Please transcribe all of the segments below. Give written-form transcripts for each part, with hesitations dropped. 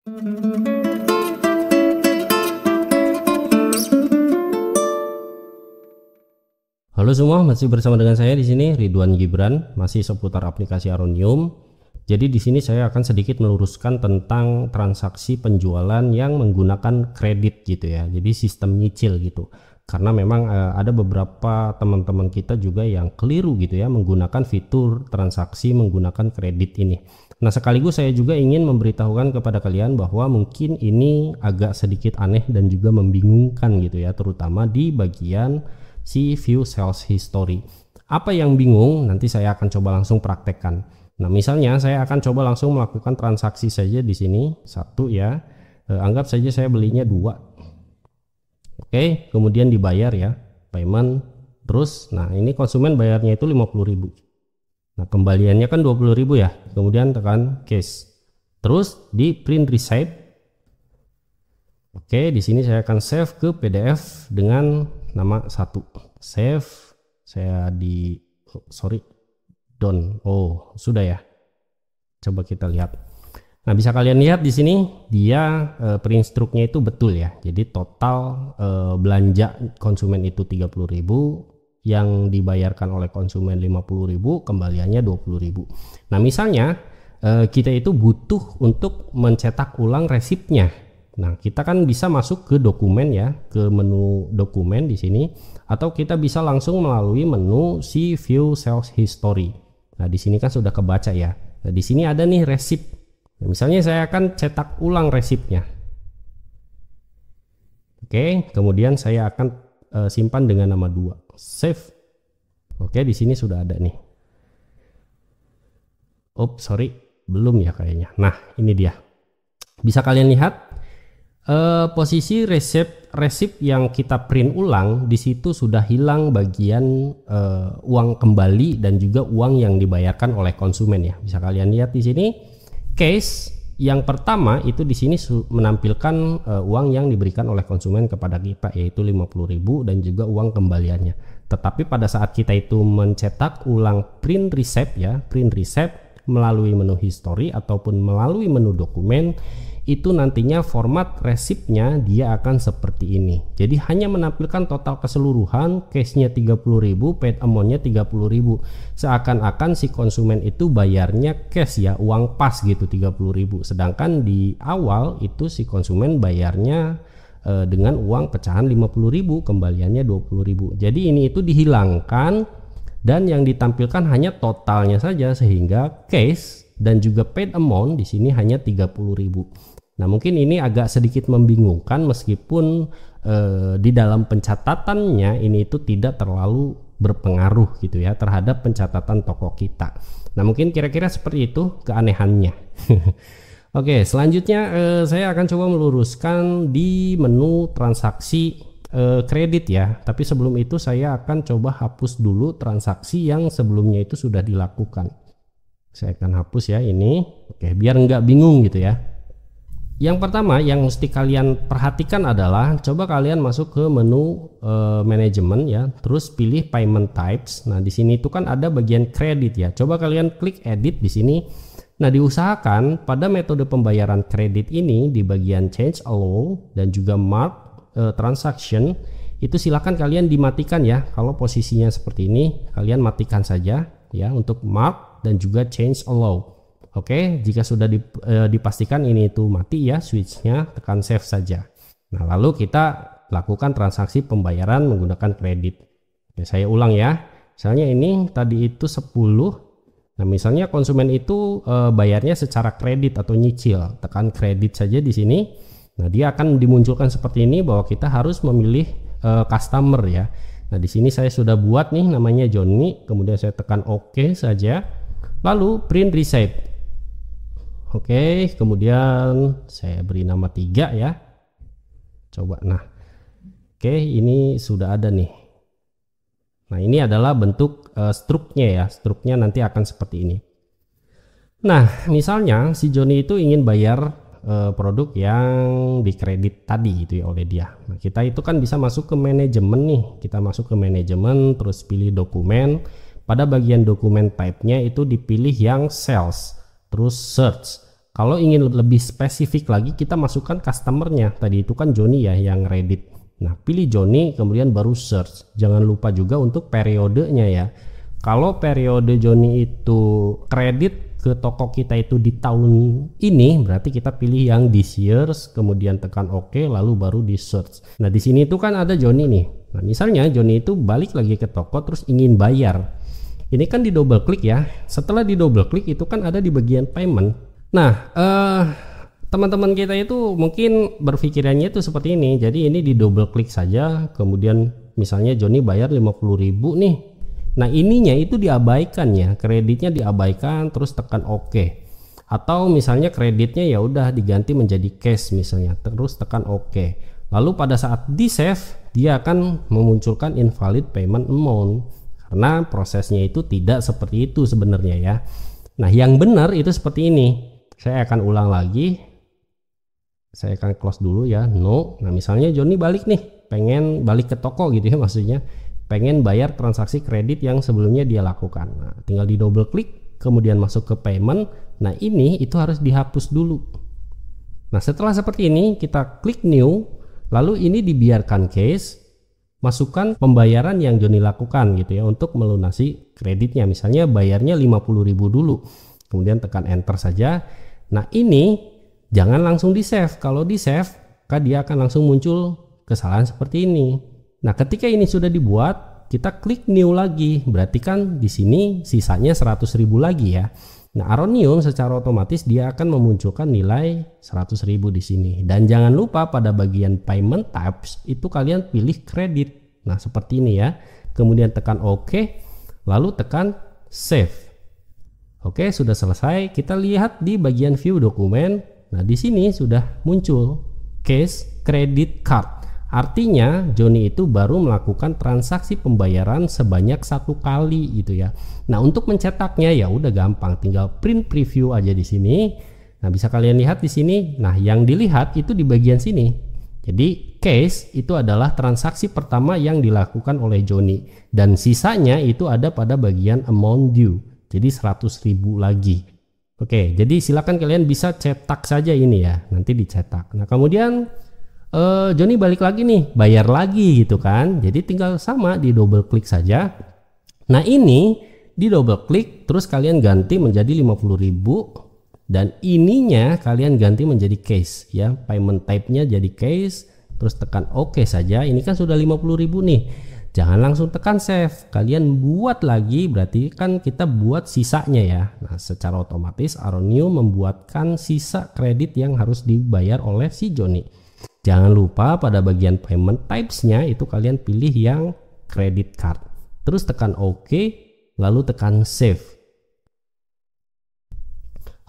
Halo semua, masih bersama dengan saya di sini Ridwan Gibran, masih seputar aplikasi Aronium. Jadi di sini saya akan sedikit meluruskan tentang transaksi penjualan yang menggunakan kredit gitu ya. Jadi sistem nyicil gitu. Karena memang ada beberapa teman-teman kita juga yang keliru gitu ya menggunakan fitur transaksi menggunakan kredit ini. Nah, sekaligus saya juga ingin memberitahukan kepada kalian bahwa mungkin ini agak sedikit aneh dan juga membingungkan gitu ya, terutama di bagian si view sales history. Apa yang bingung nanti saya akan coba langsung praktekkan. Nah, misalnya saya akan coba langsung melakukan transaksi saja di sini satu ya. Anggap saja saya belinya 2. Oke, kemudian dibayar ya, payment terus. Nah, ini konsumen bayarnya itu 50.000. Nah, kembaliannya kan 20.000 ya. Kemudian tekan cash. Terus di print receipt. Oke, di sini saya akan save ke PDF dengan nama 1. Save, saya di sudah ya. Coba kita lihat. Nah, bisa kalian lihat di sini dia print struknya itu betul ya. Jadi total belanja konsumen itu 30.000, yang dibayarkan oleh konsumen 50.000, kembaliannya 20.000. Nah, misalnya kita itu butuh untuk mencetak ulang resipnya. Nah, kita kan bisa masuk ke dokumen ya, ke menu dokumen di sini, atau kita bisa langsung melalui menu si view sales history. Nah, di sini kan sudah kebaca ya. Nah, di sini ada nih resip. Nah, misalnya saya akan cetak ulang resipnya. Oke, kemudian saya akan simpan dengan nama 2. Save. Oke, di sini sudah ada nih. Belum ya kayaknya. Nah, ini dia. Bisa kalian lihat posisi resip yang kita print ulang di situ sudah hilang bagian uang kembali dan juga uang yang dibayarkan oleh konsumen ya. Bisa kalian lihat di sini case yang pertama itu di sini menampilkan uang yang diberikan oleh konsumen kepada kita, yaitu 50.000 dan juga uang kembaliannya. Tetapi pada saat kita itu mencetak ulang print receipt ya, print receipt melalui menu history ataupun melalui menu dokumen, itu nantinya format resipnya dia akan seperti ini. Jadi hanya menampilkan total keseluruhan, case-nya 30.000, paid amount-nya 30.000. Seakan-akan si konsumen itu bayarnya cash ya, uang pas gitu 30.000. Sedangkan di awal itu si konsumen bayarnya dengan uang pecahan 50.000, kembaliannya 20.000. Jadi ini itu dihilangkan dan yang ditampilkan hanya totalnya saja, sehingga case dan juga paid amount di sini hanya 30.000. Nah, mungkin ini agak sedikit membingungkan meskipun di dalam pencatatannya ini itu tidak terlalu berpengaruh gitu ya terhadap pencatatan toko kita. Nah, mungkin kira-kira seperti itu keanehannya. Oke, selanjutnya saya akan coba meluruskan di menu transaksi kredit ya. Tapi sebelum itu saya akan coba hapus dulu transaksi yang sebelumnya itu sudah dilakukan. Saya akan hapus ya ini. Oke, biar nggak bingung gitu ya. Yang pertama yang mesti kalian perhatikan adalah coba kalian masuk ke menu manajemen ya, terus pilih payment types. Nah, di sini itu kan ada bagian kredit ya. Coba kalian klik edit di sini. Nah, diusahakan pada metode pembayaran kredit ini di bagian change allow dan juga mark transaction itu silakan kalian dimatikan ya. Kalau posisinya seperti ini kalian matikan saja ya untuk mark dan juga change allow. Oke, jika sudah dipastikan ini itu mati ya switchnya, tekan save saja. Nah, lalu kita lakukan transaksi pembayaran menggunakan kredit. Oke, saya ulang ya. Misalnya ini tadi itu 10. Nah, misalnya konsumen itu bayarnya secara kredit atau nyicil, tekan kredit saja di sini. Nah, dia akan dimunculkan seperti ini bahwa kita harus memilih customer ya. Nah, di sini saya sudah buat nih namanya Johnny, kemudian saya tekan OK saja. Lalu print receipt. Oke, kemudian saya beri nama 3 ya. Coba, nah, oke, ini sudah ada nih. Nah, ini adalah bentuk struknya ya. Struknya nanti akan seperti ini. Nah, misalnya si Joni itu ingin bayar produk yang dikredit tadi gitu ya oleh dia. Nah, kita itu kan bisa masuk ke manajemen nih. Kita masuk ke manajemen, terus pilih dokumen. Pada bagian dokumen type-nya itu dipilih yang sales, terus search. Kalau ingin lebih spesifik lagi, kita masukkan customernya. Tadi itu kan Joni ya yang Reddit. Nah, pilih Joni, kemudian baru search. Jangan lupa juga untuk periodenya ya. Kalau periode Joni itu kredit ke toko kita itu di tahun ini, berarti kita pilih yang this years, kemudian tekan OK, lalu baru di search. Nah, di sini itu kan ada Joni nih. Nah, misalnya Joni itu balik lagi ke toko terus ingin bayar. Ini kan di double klik ya. Setelah di double klik itu kan ada di bagian payment. Nah, teman-teman kita itu mungkin berpikirannya itu seperti ini. Jadi ini di double klik saja, kemudian misalnya Joni bayar 50.000 nih. Nah, ininya itu diabaikan ya, kreditnya diabaikan terus tekan OK. Atau misalnya kreditnya ya udah diganti menjadi cash misalnya, terus tekan OK. Lalu pada saat di save dia akan memunculkan invalid payment amount karena prosesnya itu tidak seperti itu sebenarnya ya. Nah, yang benar itu seperti ini. Saya akan ulang lagi. Saya akan close dulu ya, no. Nah, misalnya Joni balik nih, pengen balik ke toko gitu ya, maksudnya pengen bayar transaksi kredit yang sebelumnya dia lakukan. Nah, tinggal di double klik, kemudian masuk ke payment. Nah, ini itu harus dihapus dulu. Nah, setelah seperti ini kita klik new, lalu ini dibiarkan case, masukkan pembayaran yang Joni lakukan gitu ya untuk melunasi kreditnya. Misalnya bayarnya 50.000 dulu, kemudian tekan enter saja. Nah, ini jangan langsung di save. Kalau di save, maka dia akan langsung muncul kesalahan seperti ini. Nah, ketika ini sudah dibuat, kita klik new lagi. Berarti kan di sini sisanya 100.000 lagi ya. Nah, Aronium secara otomatis dia akan memunculkan nilai 100.000 di sini. Dan jangan lupa pada bagian payment types itu kalian pilih kredit. Nah, seperti ini ya. Kemudian tekan OK, lalu tekan save. Oke, sudah selesai. Kita lihat di bagian view dokumen. Nah, di sini sudah muncul case credit card. Artinya Joni itu baru melakukan transaksi pembayaran sebanyak 1 kali gitu ya. Nah, untuk mencetaknya ya udah gampang, tinggal print preview aja di sini. Nah, bisa kalian lihat di sini. Nah, yang dilihat itu di bagian sini. Jadi case itu adalah transaksi pertama yang dilakukan oleh Joni dan sisanya itu ada pada bagian amount due. Jadi 100.000 lagi. Oke, jadi silakan kalian bisa cetak saja ini ya, nanti dicetak. Nah, kemudian Joni balik lagi nih, bayar lagi gitu kan. Jadi tinggal sama di double klik saja. Nah, ini di double klik terus kalian ganti menjadi 50.000 dan ininya kalian ganti menjadi case ya. Payment type-nya jadi case, terus tekan OK saja. Ini kan sudah 50.000 nih. Jangan langsung tekan save, kalian buat lagi, berarti kan kita buat sisanya ya. Nah, secara otomatis Aronium membuatkan sisa kredit yang harus dibayar oleh si Joni. Jangan lupa pada bagian payment types-nya itu kalian pilih yang credit card. Terus tekan OK, lalu tekan save.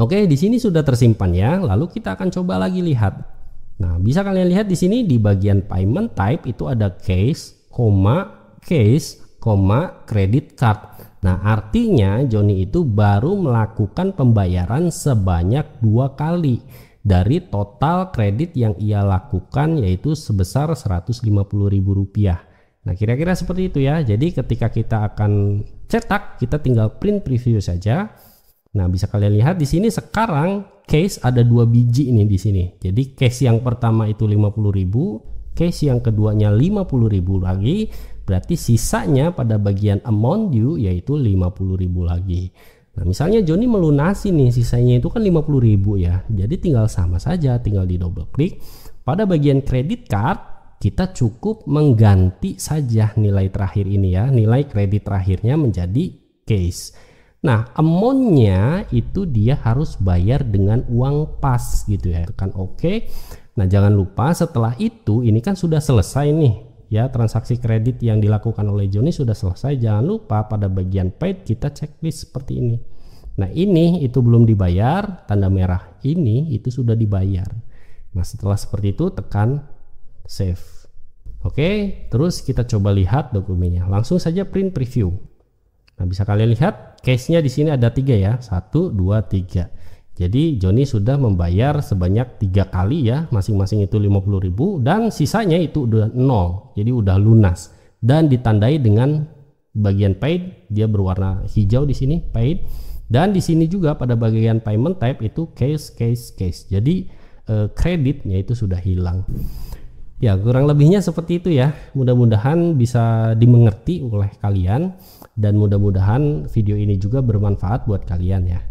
Oke, di sini sudah tersimpan ya. Lalu kita akan coba lagi lihat. Nah, bisa kalian lihat di sini di bagian payment type itu ada case, case, credit card. Nah, artinya Joni itu baru melakukan pembayaran sebanyak 2 kali dari total kredit yang ia lakukan, yaitu sebesar Rp150.000. Nah, kira-kira seperti itu ya. Jadi ketika kita akan cetak, kita tinggal print preview saja. Nah, bisa kalian lihat di sini sekarang case ada 2 biji ini di sini. Jadi case yang pertama itu 50.000, case yang keduanya 50.000 lagi, berarti sisanya pada bagian amount due yaitu 50.000 lagi. Nah, misalnya Joni melunasi nih, sisanya itu kan 50.000 ya. Jadi tinggal sama saja, tinggal di double klik. Pada bagian credit card kita cukup mengganti saja nilai terakhir ini ya, nilai kredit terakhirnya menjadi case. Nah, amountnya itu dia harus bayar dengan uang pas gitu ya. Tekan OK. Nah, jangan lupa setelah itu ini kan sudah selesai nih ya, transaksi kredit yang dilakukan oleh Joni sudah selesai. Jangan lupa pada bagian paid kita checklist seperti ini. Nah, ini itu belum dibayar, tanda merah ini itu sudah dibayar. Nah, setelah seperti itu tekan save. Oke, terus kita coba lihat dokumennya. Langsung saja print preview. Nah, bisa kalian lihat case-nya di sini ada 3 ya, 1, 2, 3. Jadi Joni sudah membayar sebanyak 3 kali ya, masing-masing itu 50.000 dan sisanya itu udah 0. Jadi udah lunas dan ditandai dengan bagian paid, dia berwarna hijau di sini paid, Dan di sini juga pada bagian payment type itu case. Jadi kreditnya itu sudah hilang. Ya, kurang lebihnya seperti itu ya. Mudah-mudahan bisa dimengerti oleh kalian dan mudah-mudahan video ini juga bermanfaat buat kalian ya.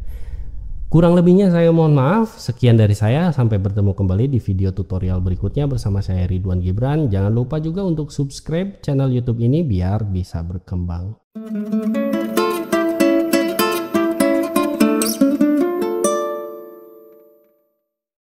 Kurang lebihnya saya mohon maaf. Sekian dari saya, sampai bertemu kembali di video tutorial berikutnya bersama saya Ridwan Gibran. Jangan lupa juga untuk subscribe channel YouTube ini biar bisa berkembang.